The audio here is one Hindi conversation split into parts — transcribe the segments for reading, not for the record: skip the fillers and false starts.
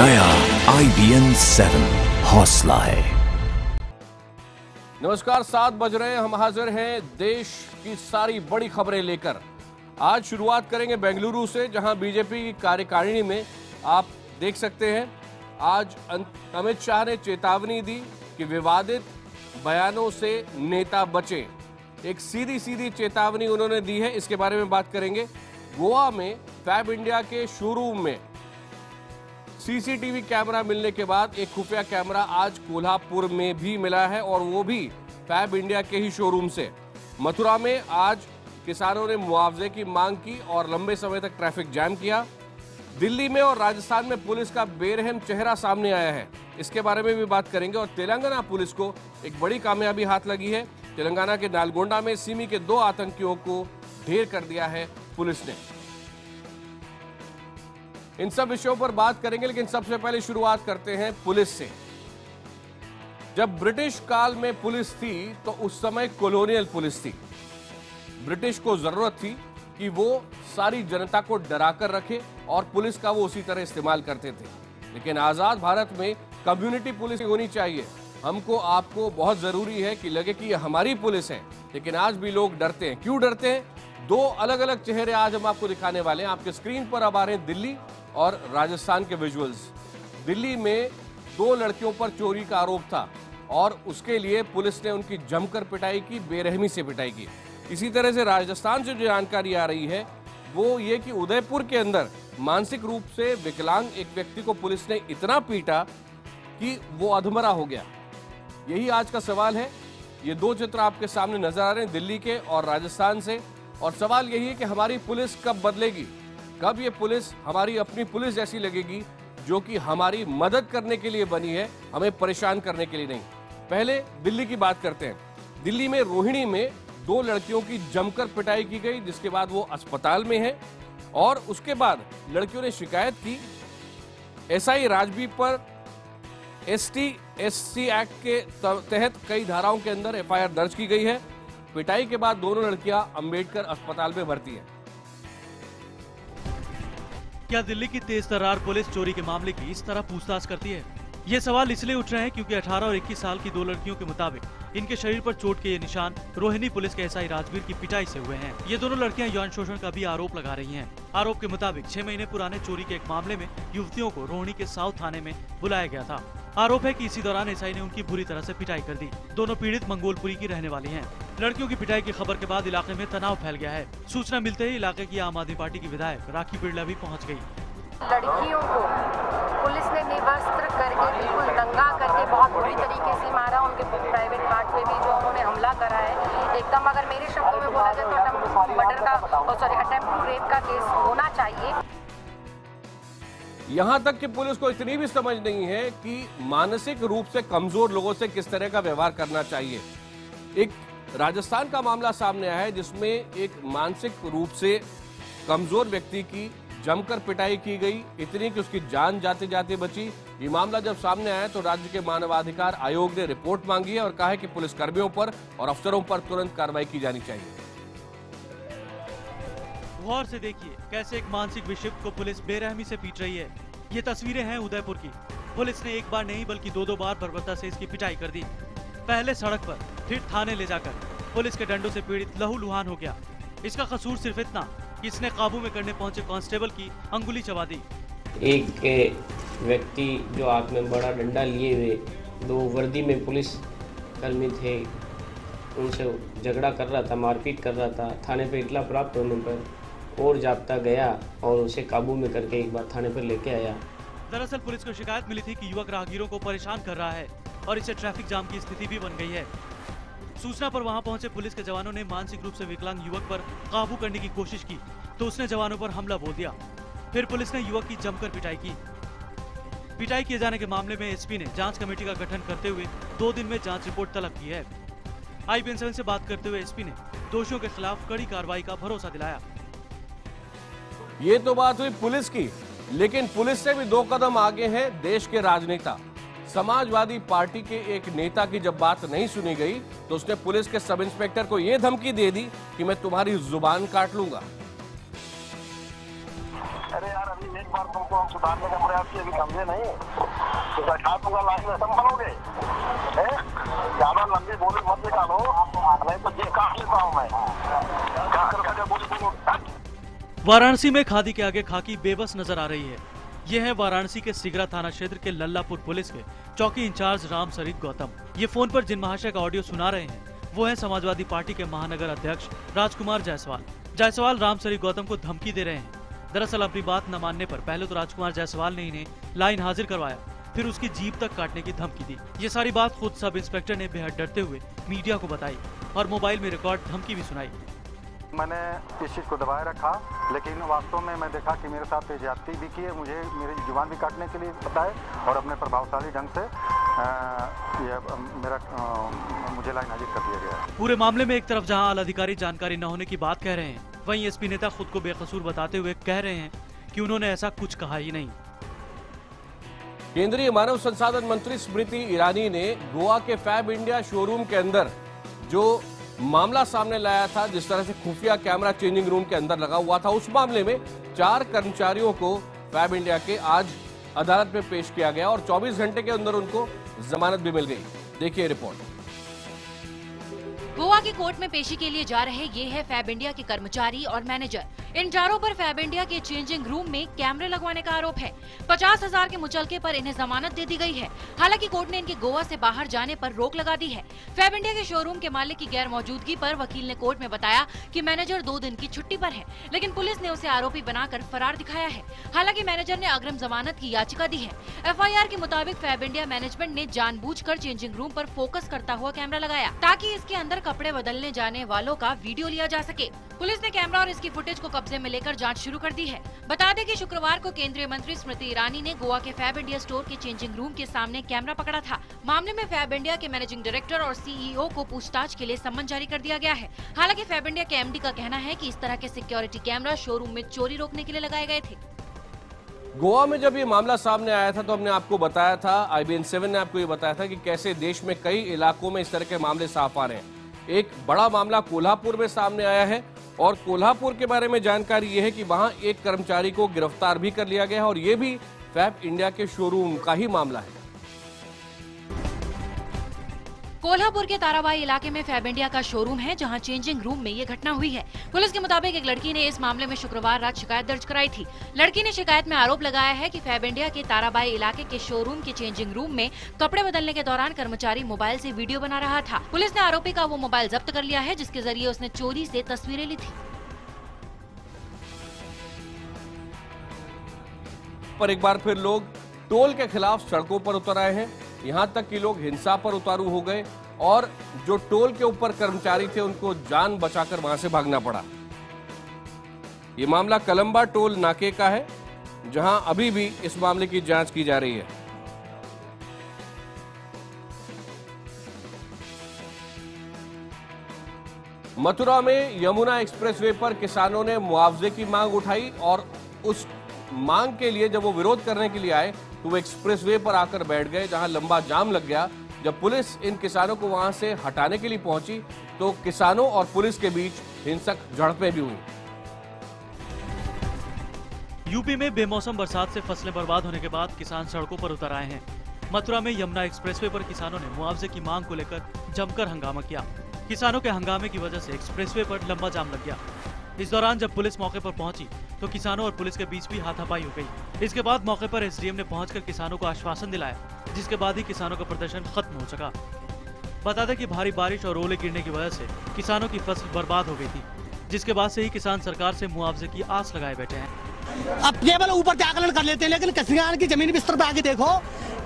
नया IBN 7 हौसला है। नमस्कार, 7 बज रहे हैं। हम हाजिर हैं देश की सारी बड़ी खबरें लेकर। आज शुरुआत करेंगे बेंगलुरु से, जहां बीजेपी की कार्यकारिणी में आप देख सकते हैं आज अमित शाह ने चेतावनी दी कि विवादित बयानों से नेता बचे। एक सीधी सीधी चेतावनी उन्होंने दी है, इसके बारे में बात करेंगे। गोवा में फैब इंडिया के शोरूम में सीसीटीवी कैमरा मिलने के बाद एक खुफिया कैमरा आज कोल्हापुर में भी मिला है, और वो भी फैब इंडिया के ही शोरूम से। मथुरा में आज किसानों ने मुआवजे की मांग की और लंबे समय तक ट्रैफिक जाम किया। दिल्ली में और राजस्थान में पुलिस का बेरहम चेहरा सामने आया है, इसके बारे में भी बात करेंगे। और तेलंगाना पुलिस को एक बड़ी कामयाबी हाथ लगी है। तेलंगाना के नालगोंडा में सिमी के 2 आतंकियों को ढेर कर दिया है पुलिस ने। इन सब विषयों पर बात करेंगे, लेकिन सबसे पहले शुरुआत करते हैं पुलिस से। जब ब्रिटिश काल में पुलिस थी तो उस समय कॉलोनियल पुलिस थी। ब्रिटिश को जरूरत थी कि वो सारी जनता को डरा कर रखे, और पुलिस का वो उसी तरह इस्तेमाल करते थे। लेकिन आजाद भारत में कम्युनिटी पुलिस होनी चाहिए। हमको आपको बहुत जरूरी है कि लगे कि ये हमारी पुलिस है, लेकिन आज भी लोग डरते हैं। क्यों डरते हैं? 2 अलग अलग चेहरे आज हम आपको दिखाने वाले हैं। आपके स्क्रीन पर अब आ रहे हैं दिल्ली और राजस्थान के विजुअल्स। दिल्ली में 2 लड़कियों पर चोरी का आरोप था, और उसके लिए पुलिस ने उनकी जमकर पिटाई की, बेरहमी से पिटाई की। इसी तरह से राजस्थान से जो जानकारी आ रही है वो ये कि उदयपुर के अंदर मानसिक रूप से विकलांग एक व्यक्ति को पुलिस ने इतना पीटा कि वो अधमरा हो गया। यही आज का सवाल है। ये 2 चित्र आपके सामने नजर आ रहे हैं, दिल्ली के और राजस्थान से। और सवाल यही है कि हमारी पुलिस कब बदलेगी, कब ये पुलिस हमारी अपनी पुलिस जैसी लगेगी, जो कि हमारी मदद करने के लिए बनी है, हमें परेशान करने के लिए नहीं। पहले दिल्ली की बात करते हैं। दिल्ली में रोहिणी में 2 लड़कियों की जमकर पिटाई की गई, जिसके बाद वो अस्पताल में है। और उसके बाद लड़कियों ने शिकायत की। एसआई राजबी पर ST/SC एक्ट के तहत कई धाराओं के अंदर FIR दर्ज की गई है। पिटाई के बाद दोनों लड़कियां अंबेडकर अस्पताल में भर्ती हैं। क्या दिल्ली की तेज तर्रार पुलिस चोरी के मामले की इस तरह पूछताछ करती है? ये सवाल इसलिए उठ रहे हैं क्योंकि 18 और 21 साल की 2 लड़कियों के मुताबिक इनके शरीर पर चोट के ये निशान रोहिणी पुलिस के SI राजवीर की पिटाई से हुए हैं। ये दोनों लड़कियां यौन शोषण का भी आरोप लगा रही हैं। आरोप के मुताबिक 6 महीने पुराने चोरी के एक मामले में युवतियों को रोहिणी के साउथ थाने में बुलाया गया था। आरोप है कि इसी दौरान SI ने उनकी बुरी तरह से पिटाई कर दी। दोनों पीड़ित मंगोलपुरी की रहने वाली हैं। लड़कियों की पिटाई की खबर के बाद इलाके में तनाव फैल गया है। सूचना मिलते ही इलाके की आम आदमी पार्टी की विधायक राखी बिरला भी पहुँच गयी। लड़कियों को पुलिस ने निर्वस्त्र करके, बिल्कुल नंगा करके बहुत बुरी तरीके से मारा। उनके प्राइवेट पार्ट पे भी जो उन्होंने हमला करा है, एकदम अगर मेरे शब्दों में बोला जाए तो मर्डर का अटेम्प्ट टू रेप का केस होना चाहिए। यहां तक कि पुलिस को इतनी भी समझ नहीं है कि मानसिक रूप से कमजोर लोगों से किस तरह का व्यवहार करना चाहिए। एक राजस्थान का मामला सामने आया है, जिसमें एक मानसिक रूप से कमजोर व्यक्ति की जमकर पिटाई की गई, इतनी कि उसकी जान जाते जाते बची। ये मामला जब सामने आया तो राज्य के मानवाधिकार आयोग ने रिपोर्ट मांगी है और कहा है कि पुलिस कर्मियों पर और अफसरों पर तुरंत कार्रवाई की जानी चाहिए। गौर से देखिए कैसे एक मानसिक विक्षिप्त को पुलिस बेरहमी से पीट रही है। ये तस्वीरें हैं उदयपुर की। पुलिस ने एक बार नहीं बल्कि 2 बार बर्बरता से इसकी पिटाई कर दी। पहले सड़क पर, फिर थाने ले जाकर पुलिस के डंडों से पीड़ित लहूलुहान हो गया। इसका कसूर सिर्फ इतना कि इसने काबू में करने पहुंचे कांस्टेबल की अंगुली चबा दी। एक व्यक्ति जो हाथ में बड़ा डंडा लिए हुए 2 वर्दी में पुलिस कर्मी थे, उनसे झगड़ा कर रहा था, मारपीट कर रहा था। थाने पे इतला प्राप्त होने पर और जाप्ता गया और उसे काबू में करके एक बार थाने पर लेके आया। दरअसल पुलिस को शिकायत मिली थी कि युवक राहगीरों को परेशान कर रहा है और इससे ट्रैफिक जाम की स्थिति भी बन गई है। सूचना पर वहां पहुंचे पुलिस के जवानों ने मानसिक रूप से विकलांग युवक पर काबू करने की कोशिश की तो उसने जवानों पर हमला बोल दिया। फिर पुलिस ने युवक की जमकर पिटाई की। पिटाई किए जाने के मामले में SP ने जांच कमेटी का गठन करते हुए 2 दिन में जांच रिपोर्ट तलब की है। IBN 7 से बात करते हुए SP ने दोषियों के खिलाफ कड़ी कार्रवाई का भरोसा दिलाया। ये तो बात हुई पुलिस की, लेकिन पुलिस से भी 2 कदम आगे हैं देश के राजनेता। समाजवादी पार्टी के एक नेता की जब बात नहीं सुनी गई तो उसने पुलिस के सब इंस्पेक्टर को यह धमकी दे दी कि मैं तुम्हारी जुबान काट लूंगा। अरे यार, अभी एक बार तुमको हम सुधारने का प्रयास किए, अभी समझे नहीं तो बैठा दूंगा लाइन में, संभालोगे? ज्यादा लंबी बोली मत निकालो, नहीं तो जेब काट लेता हूँ मैं। क्या कर सके बोलो। वाराणसी में खादी के आगे खाकी बेबस नजर आ रही है। ये है वाराणसी के सिगरा थाना क्षेत्र के लल्लापुर पुलिस के चौकी इंचार्ज राम सरीख गौतम। ये फोन पर जिन महाशय का ऑडियो सुना रहे हैं वो है समाजवादी पार्टी के महानगर अध्यक्ष राजकुमार जायसवाल। जायसवाल राम सरीख गौतम को धमकी दे रहे हैं। दरअसल अपनी बात न मानने पर पहले तो राजकुमार जायसवाल ने इन्हें लाइन हाजिर करवाया, फिर उसकी जीप तक काटने की धमकी दी। ये सारी बात खुद सब इंस्पेक्टर ने बेहद डरते हुए मीडिया को बताई और मोबाइल में रिकॉर्ड धमकी भी सुनाई। मैंने इस चीज़ को दबाए रखा, लेकिन वास्तव में मैं देखा कि मेरे साथ ज्यादती भी की है, मुझे मेरी जुबान भी काटने के लिए बताए और अपने प्रभावशाली ढंग से मुझे लाइन हाजिर कर दिया गया। पूरे मामले में एक तरफ जहां आला अधिकारी जानकारी न होने की बात कह रहे हैं, वहीं एसपी नेता खुद को बेकसूर बताते हुए कह रहे हैं कि उन्होंने ऐसा कुछ कहा ही नहीं। केंद्रीय मानव संसाधन मंत्री स्मृति ईरानी ने गोवा के फैब इंडिया शोरूम के अंदर जो मामला सामने लाया था, जिस तरह से खुफिया कैमरा चेंजिंग रूम के अंदर लगा हुआ था, उस मामले में 4 कर्मचारियों को फैब इंडिया के आज अदालत में पेश किया गया और 24 घंटे के अंदर उनको जमानत भी मिल गई। देखिए रिपोर्ट। गोवा की कोर्ट में पेशी के लिए जा रहे ये है फैब इंडिया के कर्मचारी और मैनेजर। इन चारों पर फैब इंडिया के चेंजिंग रूम में कैमरे लगवाने का आरोप है। 50,000 के मुचलके पर इन्हें जमानत दे दी गई है। हालांकि कोर्ट ने इनके गोवा से बाहर जाने पर रोक लगा दी है। फैब इंडिया के शोरूम के मालिक की गैर मौजूदगी पर वकील ने कोर्ट में बताया कि मैनेजर 2 दिन की छुट्टी पर है, लेकिन पुलिस ने उसे आरोपी बनाकर फरार दिखाया है। हालांकि मैनेजर ने अग्रिम जमानत की याचिका दी है। FIR के मुताबिक फैब इंडिया मैनेजमेंट ने जानबूझकर चेंजिंग रूम पर फोकस करता हुआ कैमरा लगाया ताकि इसके अंदर कपड़े बदलने जाने वालों का वीडियो लिया जा सके। पुलिस ने कैमरा और इसकी फुटेज को कब्जे में लेकर जांच शुरू कर दी है। बता दें कि शुक्रवार को केंद्रीय मंत्री स्मृति ईरानी ने गोवा के फैब इंडिया स्टोर के चेंजिंग रूम के सामने कैमरा पकड़ा था। मामले में फैब इंडिया के मैनेजिंग डायरेक्टर और CEO को पूछताछ के लिए सम्मन जारी कर दिया गया है। हालांकि फैब इंडिया के MD का कहना है कि इस तरह के सिक्योरिटी कैमरा शोरूम में चोरी रोकने के लिए लगाए गए थे। गोवा में जब ये मामला सामने आया था तो हमने आपको बताया था, IBN 7 ने आपको ये बताया था कि कैसे देश में कई इलाकों में इस तरह के मामले साफ आ रहे हैं। एक बड़ा मामला कोल्हापुर में सामने आया है और कोल्हापुर के बारे में जानकारी ये है कि वहां एक कर्मचारी को गिरफ्तार भी कर लिया गया है और ये भी फैब इंडिया के शोरूम का ही मामला है। कोल्हापुर के ताराबाई इलाके में फैब इंडिया का शोरूम है, जहां चेंजिंग रूम में ये घटना हुई है। पुलिस के मुताबिक एक लड़की ने इस मामले में शुक्रवार रात शिकायत दर्ज कराई थी। लड़की ने शिकायत में आरोप लगाया है कि फैब इंडिया के ताराबाई इलाके के शोरूम के चेंजिंग रूम में कपड़े बदलने के दौरान कर्मचारी मोबाइल से वीडियो बना रहा था। पुलिस ने आरोपी का वो मोबाइल जब्त कर लिया है, जिसके जरिए उसने चोरी से तस्वीरें ली थी। पर एक बार फिर लोग टोल के खिलाफ सड़कों पर उतर आए हैं। यहां तक कि लोग हिंसा पर उतारू हो गए और जो टोल के ऊपर कर्मचारी थे उनको जान बचाकर वहां से भागना पड़ा। ये मामला कलंबा टोल नाके का है, जहां अभी भी इस मामले की जांच की जा रही है। मथुरा में यमुना एक्सप्रेसवे पर किसानों ने मुआवजे की मांग उठाई और उस मांग के लिए जब वो विरोध करने के लिए आए तो वो एक्सप्रेसवे पर आकर बैठ गए, जहां लंबा जाम लग गया। जब पुलिस इन किसानों को वहां से हटाने के लिए पहुंची तो किसानों और पुलिस के बीच हिंसक झड़पें भी हुई। यूपी में बेमौसम बरसात से फसलें बर्बाद होने के बाद किसान सड़कों पर उतर आए हैं। मथुरा में यमुना एक्सप्रेसवे पर किसानों ने मुआवजे की मांग को लेकर जमकर हंगामा किया। किसानों के हंगामे की वजह से एक्सप्रेसवे पर लंबा जाम लग गया। इस दौरान जब पुलिस मौके पर पहुंची तो किसानों और पुलिस के बीच भी हाथापाई हो गई। इसके बाद मौके पर SDM ने पहुंचकर किसानों को आश्वासन दिलाया, जिसके बाद ही किसानों का प्रदर्शन खत्म हो सका। बता दें कि भारी बारिश और ओले गिरने की वजह से किसानों की फसल बर्बाद हो गई थी, जिसके बाद से ही किसान सरकार से मुआवजे की आस लगाए बैठे हैं। अब केवल ऊपर के आकलन कर लेते हैं, लेकिन किसान की जमीन बिस्तर पे आके देखो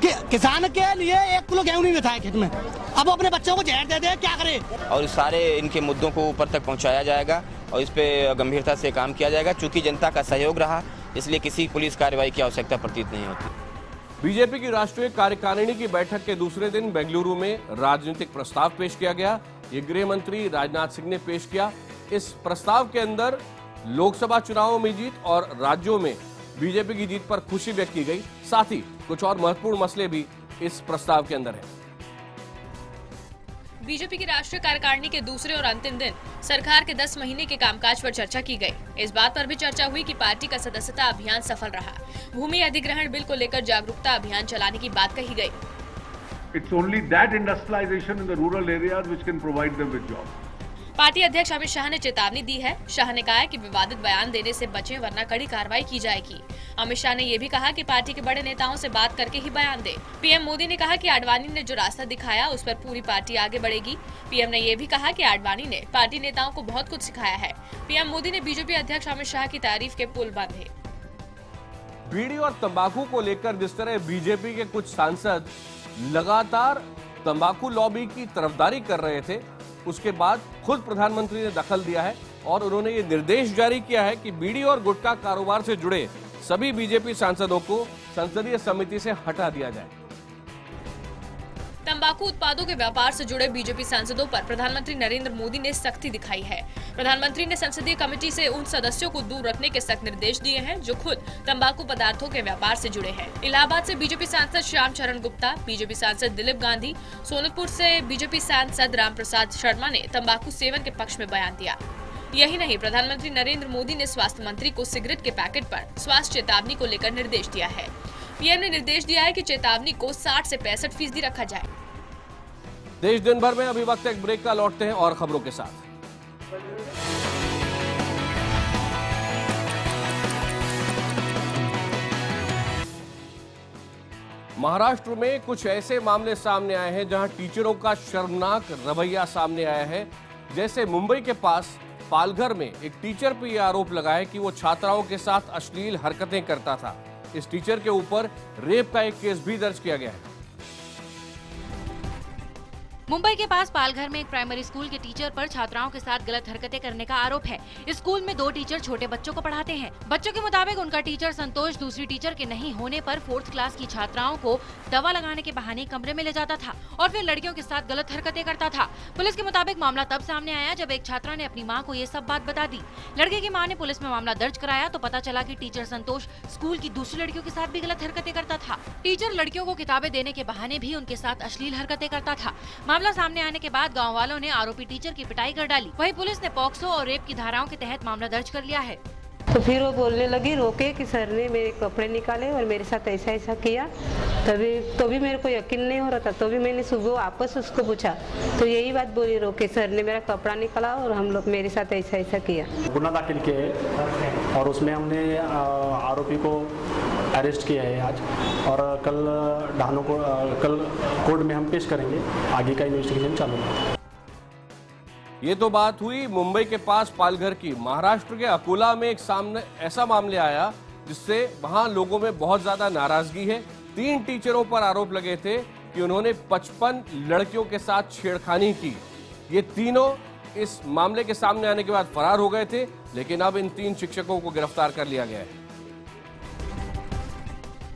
कि किसान के लिए 1 किलो गेहूं नहीं बिता है खेत में। अब अपने बच्चों को जहर दे दे, क्या करे। और सारे इनके मुद्दों को ऊपर तक पहुंचाया जाएगा और इस पे गंभीरता से काम किया जाएगा। चूंकि जनता का सहयोग रहा, इसलिए किसी पुलिस कार्रवाई की आवश्यकता प्रतीत नहीं होती। बीजेपी की राष्ट्रीय कार्यकारिणी की बैठक के दूसरे दिन बेंगलुरु में राजनीतिक प्रस्ताव पेश किया गया। ये गृह मंत्री राजनाथ सिंह ने पेश किया। इस प्रस्ताव के अंदर लोकसभा चुनावों में जीत और राज्यों में बीजेपी की जीत पर खुशी व्यक्त की गई। साथ ही कुछ और महत्वपूर्ण मसले भी इस प्रस्ताव के अंदर हैं। बीजेपी की राष्ट्रीय कार्यकारिणी के दूसरे और अंतिम दिन सरकार के 10 महीने के कामकाज पर चर्चा की गई। इस बात पर भी चर्चा हुई कि पार्टी का सदस्यता अभियान सफल रहा। भूमि अधिग्रहण बिल को लेकर जागरूकता अभियान चलाने की बात कही गई। It's only that industrialization in the rural areas which can provide them with jobs. Party अध्यक्ष अमित शाह ने चेतावनी दी है। शाह ने कहा है कि विवादित बयान देने से बचें वरना कड़ी कार्रवाई की जाएगी। अमित शाह ने ये भी कहा कि पार्टी के बड़े नेताओं से बात करके ही बयान दे। पीएम मोदी ने कहा कि आडवाणी ने जो रास्ता दिखाया उस पर पूरी पार्टी आगे बढ़ेगी। पीएम ने ये भी कहा कि आडवाणी ने पार्टी नेताओं को बहुत कुछ सिखाया है। पीएम मोदी ने बीजेपी अध्यक्ष अमित शाह की तारीफ के पुल बांधे। बीड़ी और तंबाकू को लेकर जिस तरह बीजेपी के कुछ सांसद लगातार तंबाकू लॉबी की तरफदारी कर रहे थे, उसके बाद खुद प्रधानमंत्री ने दखल दिया है और उन्होंने ये निर्देश जारी किया है कि बीड़ी और गुटखा कारोबार से जुड़े सभी बीजेपी सांसदों को संसदीय समिति से हटा दिया जाए। तंबाकू उत्पादों के व्यापार से जुड़े बीजेपी सांसदों पर प्रधानमंत्री नरेंद्र मोदी ने सख्ती दिखाई है। प्रधानमंत्री ने संसदीय कमेटी से उन सदस्यों को दूर रखने के सख्त निर्देश दिए हैं जो खुद तंबाकू पदार्थों के व्यापार से जुड़े हैं। इलाहाबाद से बीजेपी सांसद श्याम चरण गुप्ता, बीजेपी सांसद दिलीप गांधी, सोनपुर से बीजेपी सांसद राम प्रसाद शर्मा ने तंबाकू सेवन के पक्ष में बयान दिया। यही नहीं, प्रधानमंत्री नरेंद्र मोदी ने स्वास्थ्य मंत्री को सिगरेट के पैकेट पर स्वास्थ्य चेतावनी को लेकर निर्देश दिया है। पीएम ने निर्देश दिया है कि चेतावनी को 60 से 65% रखा जाए। देश दिन भर में अभी वक्त एक ब्रेक का, लौटते हैं और खबरों के साथ। महाराष्ट्र में कुछ ऐसे मामले सामने आए हैं जहां टीचरों का शर्मनाक रवैया सामने आया है। जैसे मुंबई के पास पालघर में एक टीचर पर यह आरोप लगा है कि वो छात्राओं के साथ अश्लील हरकतें करता था। इस टीचर के ऊपर रेप का एक केस भी दर्ज किया गया है। मुंबई के पास पालघर में एक प्राइमरी स्कूल के टीचर पर छात्राओं के साथ गलत हरकतें करने का आरोप है। इस स्कूल में 2 टीचर छोटे बच्चों को पढ़ाते हैं। बच्चों के मुताबिक उनका टीचर संतोष दूसरी टीचर के नहीं होने पर 4th क्लास की छात्राओं को दवा लगाने के बहाने कमरे में ले जाता था और फिर लड़कियों के साथ गलत हरकतें करता था। पुलिस के मुताबिक मामला तब सामने आया जब एक छात्रा ने अपनी माँ को ये सब बात बता दी। लड़के की माँ ने पुलिस में मामला दर्ज कराया तो पता चला कि टीचर संतोष स्कूल की दूसरी लड़कियों के साथ भी गलत हरकतें करता था। टीचर लड़कियों को किताबें देने के बहाने भी उनके साथ अश्लील हरकतें करता था। मामला सामने आने के बाद गांव वालों ने आरोपी टीचर की पिटाई कर डाली। वहीं पुलिस ने पॉक्सो और रेप की धाराओं के तहत मामला दर्ज कर लिया है। तो फिर वो बोलने लगी, रोके कि सर ने मेरे कपड़े निकाले और मेरे साथ ऐसा ऐसा किया। तो भी मेरे को यकीन नहीं हो रहा था। तो भी मैंने सुबह वापस उसको पूछा तो यही बात बोली, रोके सर ने मेरा कपड़ा निकाला और हम लोग मेरे साथ ऐसा ऐसा किया। गुना दाखिल किया और उसमें हमने आरोपी को अरेस्ट किया है आज और कल डाहनों को कल कोर्ट में हम पेश करेंगे। आगे का इन्वेस्टिगेशन चालू है। ये तो बात हुई मुंबई के पास पालघर की। महाराष्ट्र के अकोला में एक सामने ऐसा मामले आया जिससे वहां लोगों में बहुत ज्यादा नाराजगी है। 3 टीचरों पर आरोप लगे थे कि उन्होंने 55 लड़कियों के साथ छेड़खानी की। ये तीनों इस मामले के सामने आने के बाद फरार हो गए थे, लेकिन अब इन 3 शिक्षकों को गिरफ्तार कर लिया गया है।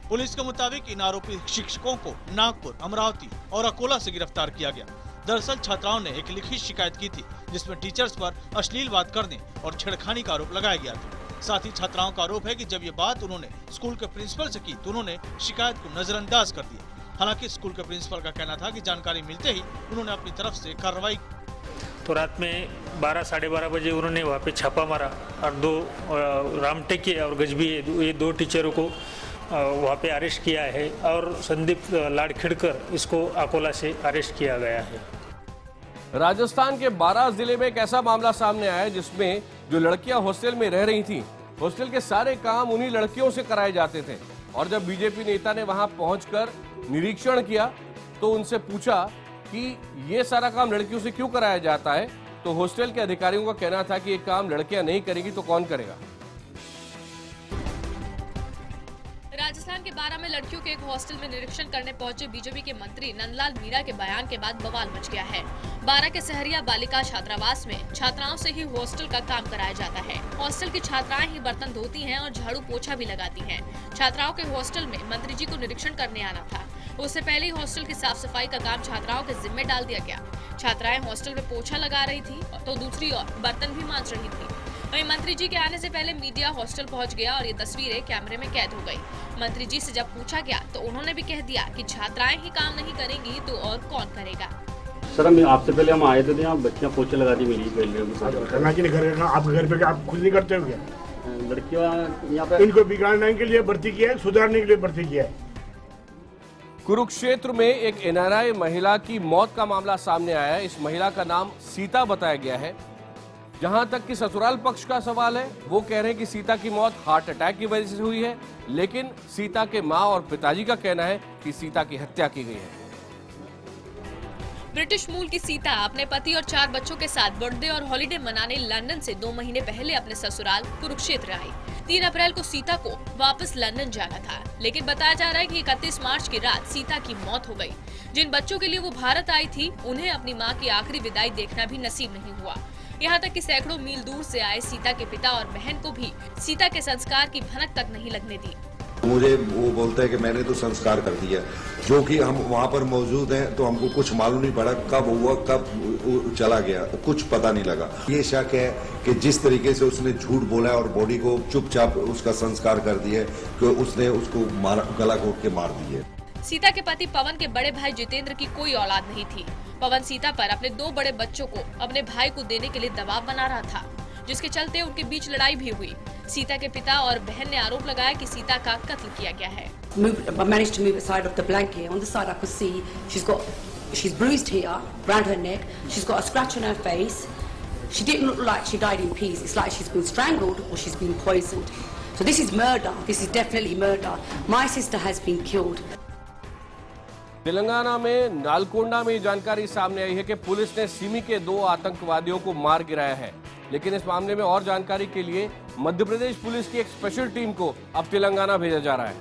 पुलिस के मुताबिक इन आरोपी शिक्षकों को नागपुर, अमरावती और अकोला से गिरफ्तार किया गया। दरअसल छात्राओं ने एक लिखित शिकायत की थी जिसमें टीचर्स पर अश्लील बात करने और छेड़खानी का आरोप लगाया गया था। साथ ही छात्राओं का आरोप है कि जब ये बात उन्होंने स्कूल के प्रिंसिपल से की तो उन्होंने शिकायत को नजरअंदाज कर दिया। हालांकि स्कूल के प्रिंसिपल का कहना था कि जानकारी मिलते ही उन्होंने अपनी तरफ से कार्रवाई। तो रात में 12 साढ़े 12 बजे उन्होंने वहाँ पे छापा मारा और 2 रामटेके और गजबी ये 2 टीचरों को वहाँ पे अरेस्ट किया है और संदीप लाड़खेड़कर इसको अकोला से अरेस्ट किया गया है। राजस्थान के 12 जिले में एक ऐसा मामला सामने आया है जिसमें जो लड़कियां हॉस्टल में रह रही थीं, हॉस्टल के सारे काम उन्हीं लड़कियों से कराए जाते थे। और जब बीजेपी नेता ने वहां पहुंचकर निरीक्षण किया तो उनसे पूछा कि ये सारा काम लड़कियों से क्यों कराया जाता है, तो हॉस्टल के अधिकारियों का कहना था कि ये काम लड़कियां नहीं करेगी तो कौन करेगा। राजस्थान के 12 में लड़कियों के एक हॉस्टल में निरीक्षण करने पहुंचे बीजेपी के मंत्री नंदलाल मीणा के बयान के बाद बवाल मच गया है। 12 के सहरिया बालिका छात्रावास में छात्राओं से ही हॉस्टल का काम कराया जाता है। हॉस्टल की छात्राएं ही बर्तन धोती हैं और झाड़ू पोछा भी लगाती हैं। छात्राओं के हॉस्टल में मंत्री जी को निरीक्षण करने आना था। उससे पहले ही हॉस्टल की साफ सफाई का काम छात्राओं के जिम्मे डाल दिया गया। छात्राएं हॉस्टल में पोछा लगा रही थी तो दूसरी ओर बर्तन भी मांज रही थी। वहीं मंत्री जी के आने से पहले मीडिया हॉस्टल पहुंच गया और ये तस्वीरें कैमरे में कैद हो गई। मंत्री जी से जब पूछा गया तो उन्होंने भी कह दिया कि छात्राएं ही काम नहीं करेंगी तो और कौन करेगा। सर हम आपसे पहले हम आए थे यहाँ बच्चियाँ पोछे लगा दी मिली करना कि नहीं करेगा, आपके घर पे आप खुद नहीं करते हो क्या? लड़कियाँ यहाँ पे इनको बिगाड़ने के लिए भर्ती किया है, सुधारने के लिए भर्ती किया है। कुरुक्षेत्र में एक एनआरआई महिला की मौत का मामला सामने आया है। इस महिला का नाम सीता बताया गया है। जहां तक कि ससुराल पक्ष का सवाल है, वो कह रहे हैं कि सीता की मौत हार्ट अटैक की वजह से हुई है, लेकिन सीता के मां और पिताजी का कहना है कि सीता की हत्या की गई है। ब्रिटिश मूल की सीता अपने पति और 4 बच्चों के साथ बर्थडे और हॉलिडे मनाने लंदन से 2 महीने पहले अपने ससुराल कुरुक्षेत्र आई। 3 अप्रैल को सीता को वापस लंदन जाना था, लेकिन बताया जा रहा है कि 31 मार्च की रात सीता की मौत हो गई। जिन बच्चों के लिए वो भारत आई थी, उन्हें अपनी मां की आखिरी विदाई देखना भी नसीब नहीं हुआ। यहाँ तक कि सैकड़ों मील दूर से आए सीता के पिता और बहन को भी सीता के संस्कार की भनक तक नहीं लगने दी। मुझे वो बोलता है कि मैंने तो संस्कार कर दिया, जो कि हम वहाँ पर मौजूद हैं तो हमको कुछ मालूम नहीं पड़ा कब हुआ कब चला गया, कुछ पता नहीं लगा। ये शक है कि जिस तरीके से उसने झूठ बोला और बॉडी को चुपचाप उसका संस्कार कर दिया कि उसने उसको गला घोट के मार दिया। सीता के पति पवन के बड़े भाई जितेंद्र की कोई औलाद नहीं थी। पवन सीता पर अपने 2 बड़े बच्चों को अपने भाई को देने के लिए दबाव बना रहा था, जिसके चलते उनके बीच लड़ाई भी हुई। सीता के पिता और बहन ने आरोप लगाया कि सीता का कत्ल किया गया है। Managed to move aside of the blanket. On the side I could see she's bruised here, around her neck. She's got a scratch on her face. She didn't look like she died in peace. It's like she's been strangled or she's been poisoned. So this is murder. This is definitely murder. My sister has been killed. Telangana में नालकोंडा में जानकारी सामने आई है कि पुलिस ने सिमी के 2 आतंकवादियों को मार गिराया है, लेकिन इस मामले में और जानकारी के लिए मध्य प्रदेश पुलिस की एक स्पेशल टीम को अब तेलंगाना भेजा जा रहा है।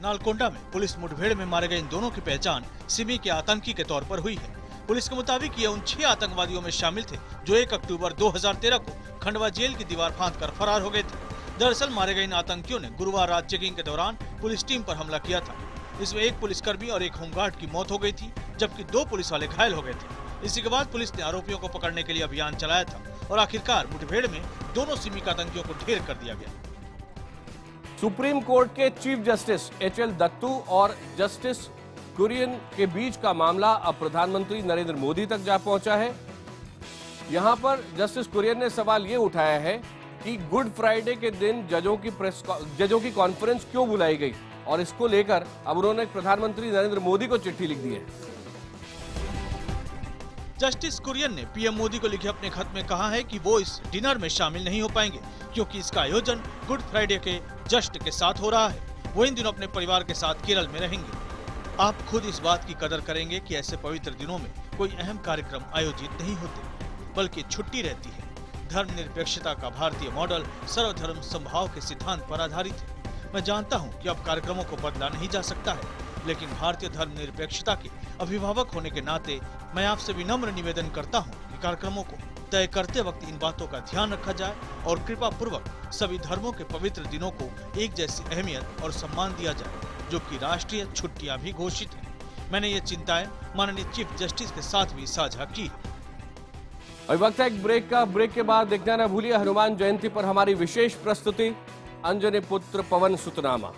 नालकोंडा में पुलिस मुठभेड़ में मारे गए इन दोनों की पहचान सिमी के आतंकी के तौर पर हुई है। पुलिस के मुताबिक ये उन 6 आतंकवादियों में शामिल थे जो 1 अक्टूबर 2013 को खंडवा जेल की दीवार फांदकर फरार हो गए थे। दरअसल मारे गए इन आतंकियों ने गुरुवार रात चेकिंग के दौरान पुलिस टीम पर हमला किया था। इसमें 1 पुलिसकर्मी और 1 होमगार्ड की मौत हो गई थी, जबकि 2 पुलिस वाले घायल हो गए थे। इसी के बाद पुलिस ने आरोपियों को पकड़ने के लिए अभियान चलाया था और आखिरकार मुठभेड़ में दोनों सिमी आतंकियों को ढेर कर दिया गया। सुप्रीम कोर्ट के चीफ जस्टिस HL दत्तू और जस्टिस कुरियन के बीच का मामला अब प्रधानमंत्री नरेंद्र मोदी तक जा पहुंचा है। यहां पर जस्टिस कुरियन ने सवाल ये उठाया है कि गुड फ्राइडे के दिन जजों की कॉन्फ्रेंस क्यों बुलाई गई, और इसको लेकर अब उन्होंने प्रधानमंत्री नरेंद्र मोदी को चिट्ठी लिख दी है। जस्टिस कुरियन ने पीएम मोदी को लिखे अपने खत में कहा है कि वो इस डिनर में शामिल नहीं हो पाएंगे, क्योंकि इसका आयोजन गुड फ्राइडे के जश्न के साथ हो रहा है। वो इन दिनों अपने परिवार के साथ केरल में रहेंगे। आप खुद इस बात की कदर करेंगे कि ऐसे पवित्र दिनों में कोई अहम कार्यक्रम आयोजित नहीं होते, बल्कि छुट्टी रहती है। धर्मनिरपेक्षता का भारतीय मॉडल सर्वधर्म समभाव के सिद्धांत पर आधारित है। मैं जानता हूं कि अब कार्यक्रमों को बदला नहीं जा सकता है, लेकिन भारतीय धर्मनिरपेक्षता के अभिभावक होने के नाते मैं आपसे विनम्र निवेदन करता हूं कि कार्यक्रमों को तय करते वक्त इन बातों का ध्यान रखा जाए और कृपा पूर्वक सभी धर्मों के पवित्र दिनों को एक जैसी अहमियत और सम्मान दिया जाए, जो कि राष्ट्रीय छुट्टियां भी घोषित हैं। मैंने ये चिंताएं माननीय चीफ जस्टिस के साथ भी साझा की है। अभी वक्त है एक ब्रेक का। ब्रेक के बाद देखना न भूलिए हनुमान जयंती पर हमारी विशेष प्रस्तुति अंजनी पुत्र पवन सुतनामा।